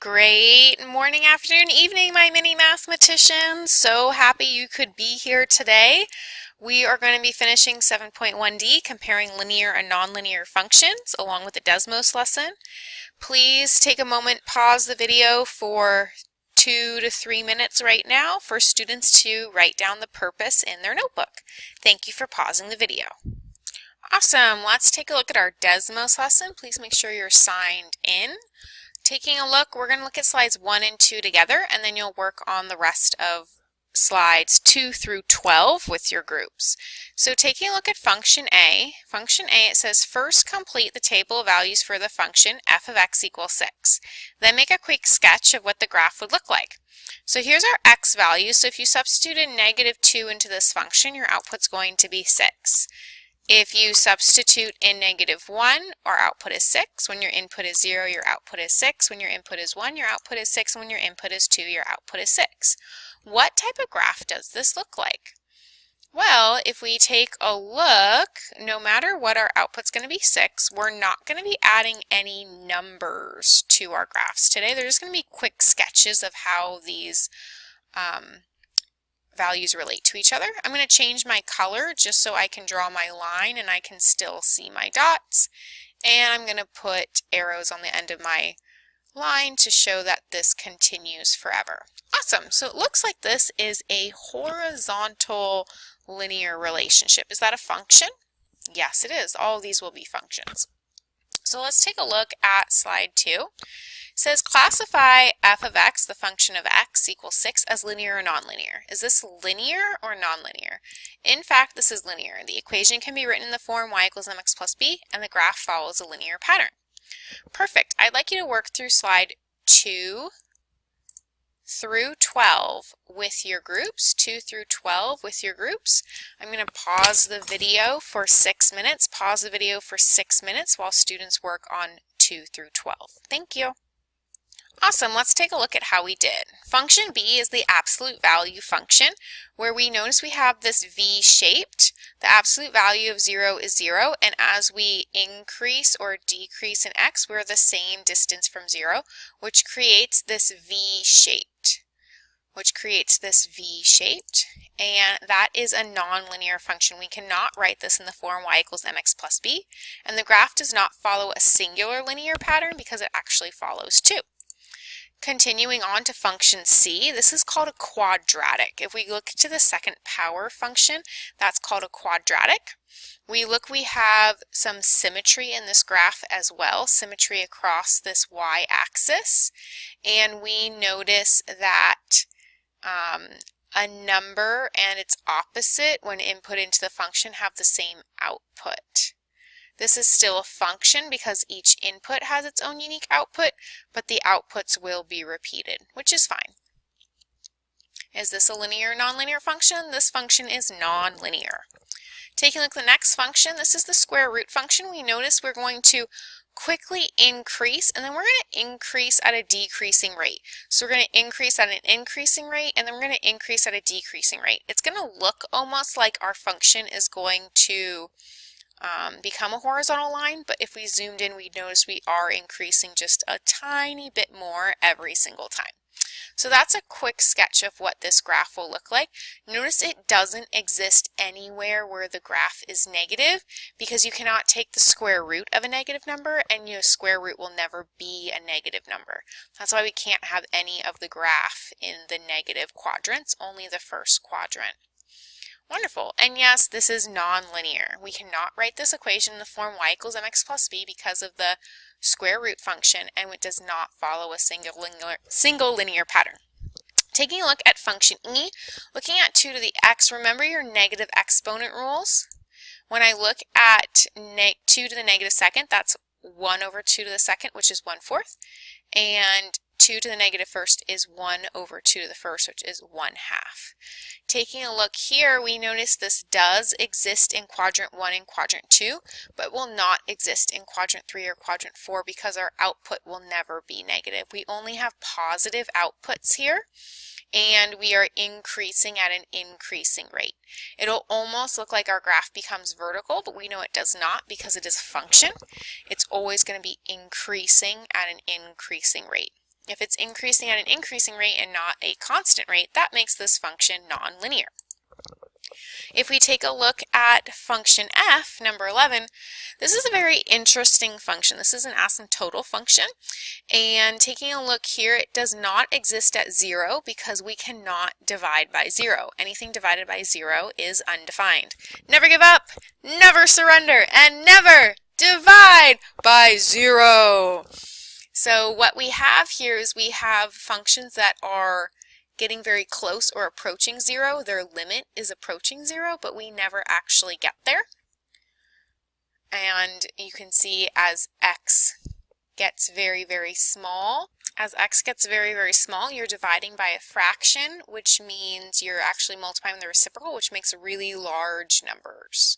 Great morning, afternoon, evening, my mini mathematicians. So happy you could be here today. We are going to be finishing 7.1D, comparing linear and nonlinear functions, along with the Desmos lesson. Please take a moment, pause the video for 2 to 3 minutes right now for students to write down the purpose in their notebook. Thank you for pausing the video. Awesome. Let's take a look at our Desmos lesson. Please make sure you're signed in. Taking a look, we're going to look at slides 1 and 2 together, and then you'll work on the rest of slides 2 through 12 with your groups. So taking a look at function A, it says first complete the table of values for the function f of x equals 6. Then make a quick sketch of what the graph would look like. So here's our x value. So if you substitute a -2 into this function, your output's going to be 6. If you substitute in -1, our output is 6. When your input is 0, your output is 6. When your input is 1, your output is 6. And when your input is 2, your output is 6. What type of graph does this look like? Well, if we take a look, no matter what, our output's going to be 6. We're not going to be adding any numbers to our graphs today. They're just going to be quick sketches of how these values relate to each other. I'm going to change my color just so I can draw my line and I can still see my dots. And I'm going to put arrows on the end of my line to show that this continues forever. Awesome. So it looks like this is a horizontal linear relationship. Is that a function? Yes, it is. All of these will be functions. So let's take a look at slide 2. It says classify f of x, the function of x, equals 6 as linear or nonlinear. Is this linear or nonlinear? In fact, this is linear. The equation can be written in the form y equals mx plus b, and the graph follows a linear pattern. Perfect. I'd like you to work through slide 2 through 12 with your groups. 2 through 12 with your groups. I'm going to pause the video for 6 minutes. Pause the video for 6 minutes while students work on 2 through 12. Thank you. Awesome, let's take a look at how we did. Function B is the absolute value function, where we notice we have this V-shaped. The absolute value of 0 is 0, and as we increase or decrease in x, we're the same distance from 0, which creates this V-shaped. And that is a nonlinear function. We cannot write this in the form y equals mx plus b, and the graph does not follow a singular linear pattern because it actually follows 2. Continuing on to function C, this is called a quadratic. If we look to the second power function, that's called a quadratic. We have some symmetry in this graph as well, symmetry across this y-axis, and we notice that a number and its opposite, when input into the function, have the same output. This is still a function because each input has its own unique output, but the outputs will be repeated, which is fine. Is this a linear or nonlinear function? This function is nonlinear. Taking a look at the next function, this is the square root function. We notice we're going to quickly increase, and then we're going to increase at a decreasing rate. So we're going to increase at an increasing rate, and then we're going to increase at a decreasing rate. It's going to look almost like our function is going to become a horizontal line, but if we zoomed in, we'd notice we are increasing just a tiny bit more every single time. So that's a quick sketch of what this graph will look like. Notice it doesn't exist anywhere where the graph is negative, because you cannot take the square root of a negative number, and your square root will never be a negative number. That's why we can't have any of the graph in the negative quadrants, only the first quadrant. Wonderful. And yes, this is nonlinear. We cannot write this equation in the form y equals mx plus b because of the square root function, and it does not follow a single linear pattern. Taking a look at function E, looking at 2 to the x, remember your negative exponent rules. When I look at 2 to the negative second, that's 1 over 2 to the second, which is 1/4, and 2 to the negative first is 1 over 2 to the first, which is 1/2. Taking a look here, we notice this does exist in quadrant 1 and quadrant 2, but will not exist in quadrant 3 or quadrant 4 because our output will never be negative. We only have positive outputs here, and we are increasing at an increasing rate. It'll almost look like our graph becomes vertical, but we know it does not because it is a function. It's always going to be increasing at an increasing rate. If it's increasing at an increasing rate and not a constant rate, that makes this function nonlinear. If we take a look at function f, number 11, this is a very interesting function. This is an asymptotal function, and taking a look here, it does not exist at 0 because we cannot divide by 0. Anything divided by 0 is undefined. Never give up, never surrender, and never divide by 0. So what we have here is we have functions that are getting very close or approaching 0. Their limit is approaching 0, but we never actually get there. And you can see as x gets very, very small, you're dividing by a fraction, which means you're actually multiplying the reciprocal, which makes really large numbers.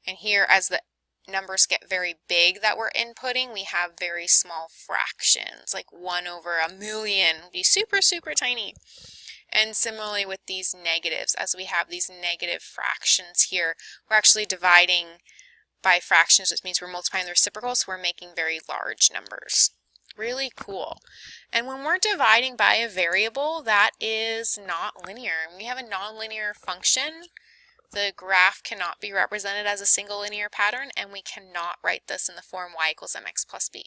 And here, as the numbers get very big that we're inputting, we have very small fractions, like 1 over a million would be super, super tiny. And similarly with these negatives, as we have these negative fractions here, we're actually dividing by fractions, which means we're multiplying the reciprocal, so we're making very large numbers. Really cool. And when we're dividing by a variable, that is not linear. When we have a nonlinear function, the graph cannot be represented as a single linear pattern, and we cannot write this in the form y equals mx plus b.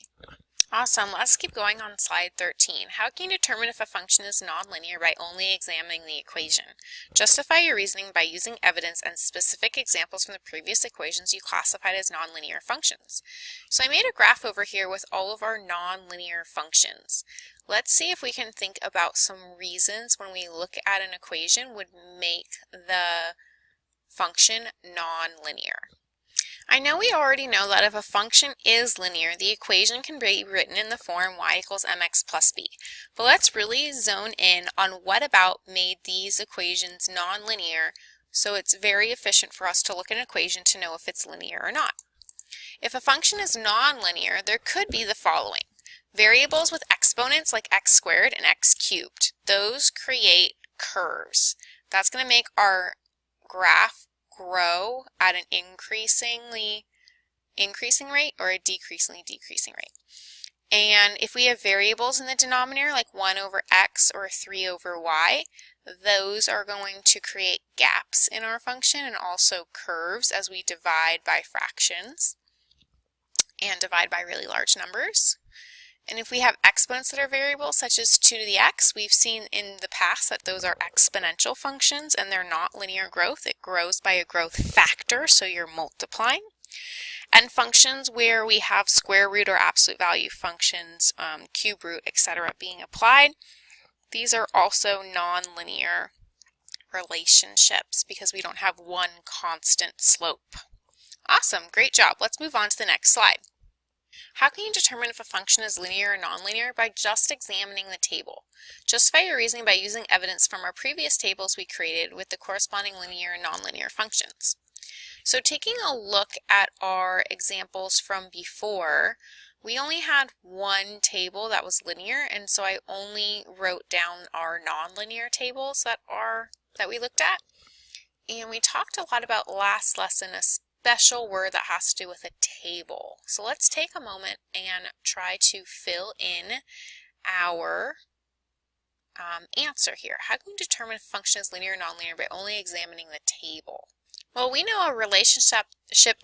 Awesome. Let's keep going on slide 13. How can you determine if a function is nonlinear by only examining the equation? Justify your reasoning by using evidence and specific examples from the previous equations you classified as nonlinear functions. So I made a graph over here with all of our nonlinear functions. Let's see if we can think about some reasons when we look at an equation would make the function nonlinear. I know we already know that if a function is linear, the equation can be written in the form y equals mx plus b. But let's really zone in on what about made these equations nonlinear, so it's very efficient for us to look at an equation to know if it's linear or not. If a function is nonlinear, there could be the following. Variables with exponents like x squared and x cubed. Those create curves. That's going to make our graph grow at an increasing rate or a decreasing rate. And if we have variables in the denominator like 1 over x or 3 over y, those are going to create gaps in our function and also curves as we divide by fractions and divide by really large numbers. And if we have exponents that are variables, such as 2 to the x, we've seen in the past that those are exponential functions and they're not linear growth. It grows by a growth factor, so you're multiplying. And functions where we have square root or absolute value functions, cube root, etc. being applied, these are also nonlinear relationships because we don't have one constant slope. Awesome, great job. Let's move on to the next slide. How can you determine if a function is linear or nonlinear? By just examining the table. Justify your reasoning by using evidence from our previous tables we created with the corresponding linear and nonlinear functions. So taking a look at our examples from before, we only had one table that was linear, and so I only wrote down our nonlinear tables that we looked at. And we talked a lot about last lesson, a special word that has to do with a table. So let's take a moment and try to fill in our answer here. How can we determine if a function is linear or nonlinear by only examining the table? Well, we know a relationship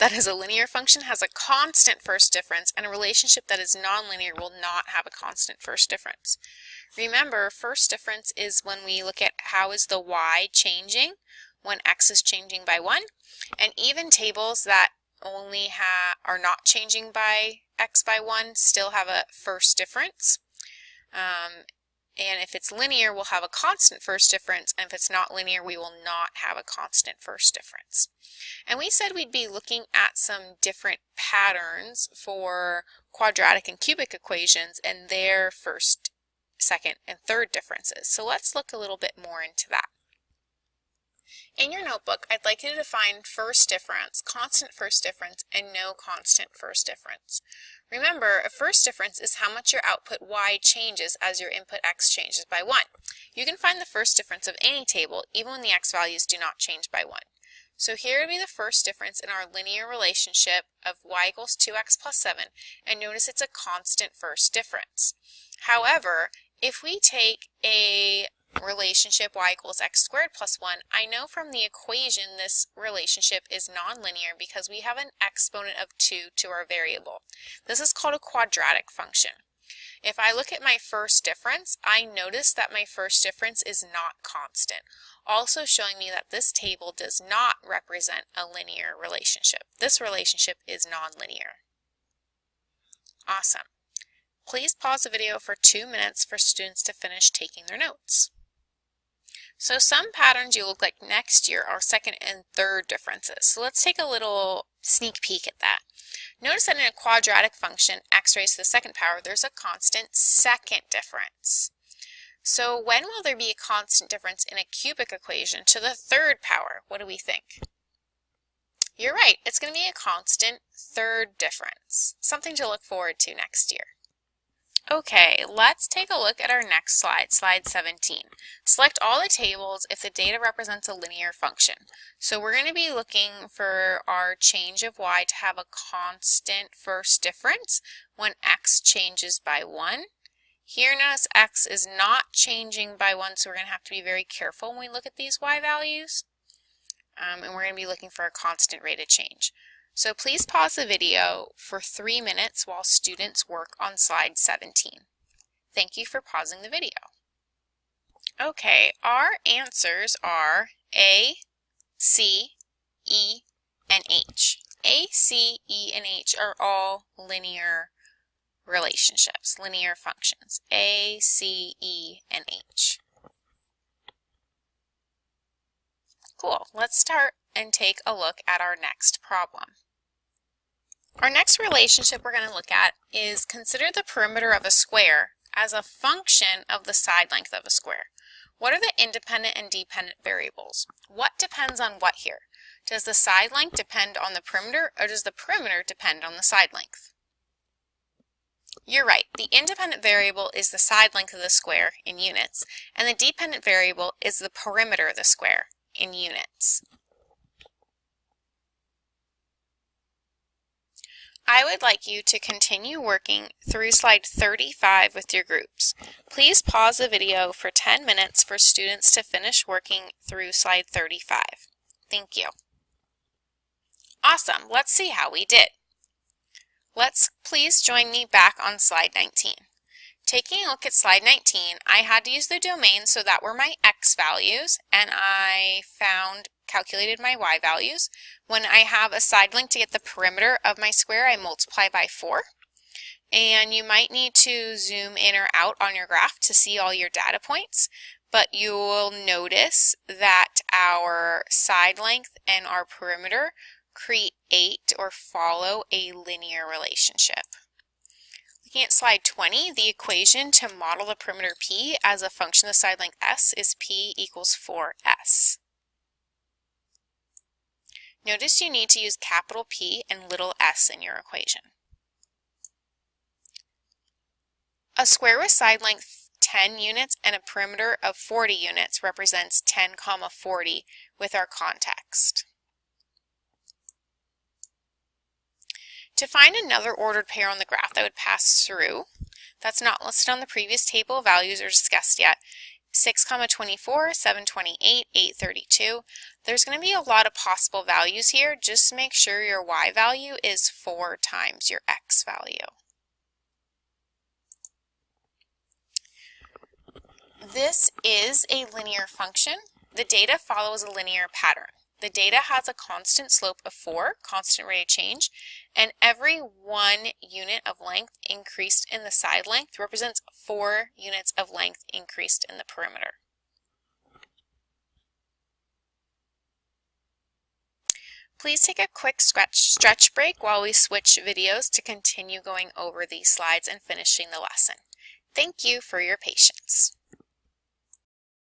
that is a linear function has a constant first difference, and a relationship that is nonlinear will not have a constant first difference. Remember, first difference is when we look at how is the y changing when x is changing by 1, and even tables that only are not changing by x by 1 still have a first difference. And if it's linear, we'll have a constant first difference, and if it's not linear, we will not have a constant first difference. And we said we'd be looking at some different patterns for quadratic and cubic equations and their first, second, and third differences. So let's look a little bit more into that. In your notebook, I'd like you to define first difference, constant first difference, and no constant first difference. Remember, a first difference is how much your output y changes as your input x changes by 1. You can find the first difference of any table, even when the x values do not change by 1. So here would be the first difference in our linear relationship of y equals 2x plus 7, and notice it's a constant first difference. However, if we take a relationship y equals x squared plus 1, I know from the equation this relationship is nonlinear because we have an exponent of 2 to our variable. This is called a quadratic function. If I look at my first difference, I notice that my first difference is not constant, also showing me that this table does not represent a linear relationship. This relationship is nonlinear. Awesome. Please pause the video for 2 minutes for students to finish taking their notes. So some patterns you look like next year are second and third differences. So let's take a little sneak peek at that. Notice that in a quadratic function, x raised to the second power, there's a constant second difference. So when will there be a constant difference in a cubic equation to the third power? What do we think? You're right, it's going to be a constant third difference. Something to look forward to next year. Okay, let's take a look at our next slide, slide 17. Select all the tables if the data represents a linear function. So we're going to be looking for our change of y to have a constant first difference when x changes by 1. Here notice x is not changing by 1, so we're going to have to be very careful when we look at these y values. And we're going to be looking for a constant rate of change. So please pause the video for 3 minutes while students work on slide 17. Thank you for pausing the video. Okay, our answers are A, C, E, and H. A, C, E, and H are all linear relationships, linear functions. A, C, E, and H. Cool. Let's start and take a look at our next problem. Our next relationship we're going to look at is consider the perimeter of a square as a function of the side length of a square. What are the independent and dependent variables? What depends on what here? Does the side length depend on the perimeter, or does the perimeter depend on the side length? You're right. The independent variable is the side length of the square in units, and the dependent variable is the perimeter of the square in units. I would like you to continue working through slide 35 with your groups. Please pause the video for 10 minutes for students to finish working through slide 35. Thank you. Awesome. Let's see how we did. Let's please join me back on slide 19. Taking a look at slide 19, I had to use the domain, so that were my x values, and I calculated my y values. When I have a side length to get the perimeter of my square, I multiply by 4. And you might need to zoom in or out on your graph to see all your data points, but you'll notice that our side length and our perimeter create or follow a linear relationship. Looking at slide 20, the equation to model the perimeter P as a function of the side length S is P equals 4S. Notice you need to use capital P and little s in your equation. A square with side length 10 units and a perimeter of 40 units represents 10, 40 with our context. To find another ordered pair on the graph that would pass through, that's not listed on the previous table of values or discussed yet, 6, 24, 728, 832. There's going to be a lot of possible values here. Just make sure your y value is 4 times your x value. This is a linear function. The data follows a linear pattern. The data has a constant slope of 4, constant rate of change, and every 1 unit of length increased in the side length represents 4 units of length increased in the perimeter. Please take a quick stretch break while we switch videos to continue going over these slides and finishing the lesson. Thank you for your patience.